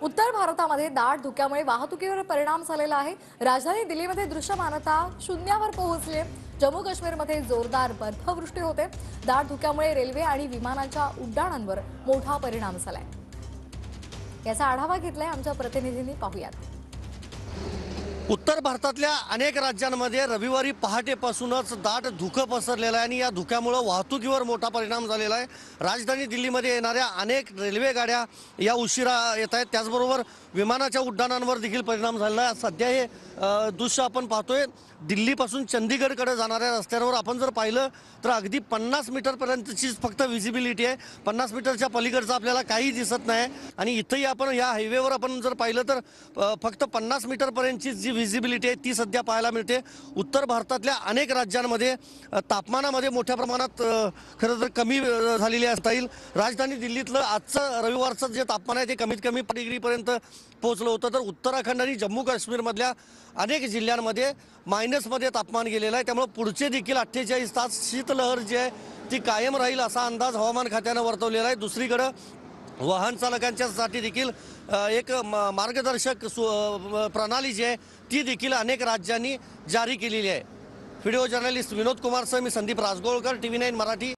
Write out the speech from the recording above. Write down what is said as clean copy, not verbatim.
उत्तर भारतामध्ये दाट धुक्यामुळे वाहतुकीवर परिणाम झालेला आहे। राजधानी दिल्लीमध्ये दृश्यमानता शून्यावर पोहोचली आहे। जम्मू काश्मीरमध्ये जोरदार बर्फवृष्टी होते। दाट धुक्यामुळे रेल्वे आणि विमानांच्या उड्डाणांवर मोठा परिणाम झालाय। याचा आढावा घेतलाय आमच्या प्रतिनिधींनी, पाहूयात। उत्तर भारतातल्या अनेक राज्यांमध्ये रविवारी पहाटेपासूनच दाट धुकं पसरलेलं आहे आणि या धुक्यामुळे वाहतुकीवर मोठा परिणाम झालेला आहे। राजधानी दिल्लीमध्ये येणाऱ्या अनेक रेल्वे गाड्या या उशिरा येत आहेत, त्याचबरोबर विमानाच्या उड्डाणांवर देखील परिणाम झालेला आहे। सध्या हे दृश्य आपण पाहतोय दिल्लीपासून चंदीगडकडे जाणाऱ्या रस्त्यांवर आपण जर पाहिलं तर अगदी 50 मीटरपर्यंतचीच फक्त व्हिजिबिलिटी आहे। 50 मीटरच्या पलीकडचं आपल्याला काही दिसत नाही आणि इथंही आपण या हायवेवर आपण जर पाहिलं तर फक्त 50 मीटरपर्यंतची जी व्हिजिबिलिटी आहे ती सध्या पाहायला मिळते। उत्तर भारतातल्या अनेक राज्यांमध्ये तापमानामध्ये मोठ्या प्रमाणात खरं तर कमी झालेली असता येईल। राजधानी दिल्लीतलं आजचं रविवारचं जे तापमान आहे ते कमीत कमी 5 डिग्रीपर्यंत पोहोचलं होतं, तर उत्तराखंड आणि जम्मू काश्मीरमधल्या अनेक जिल्ह्यांमध्ये मायनसमध्ये तापमान गेलेलं आहे। त्यामुळे पुढचे देखील 48 तास शीतलहर जी आहे ती कायम राहील असा अंदाज हवामान खात्यानं वर्तवलेला आहे। दुसरीकडे वाहन चालकांच्यासाठी देखील एक मार्गदर्शक प्रणाली जी आहे ती देखील अनेक राज्यांनी जारी केलेली आहे। व्हिडिओ जर्नलिस्ट विनोद कुमारसह मी संदीप राजगोळकर, TV9 मराठी।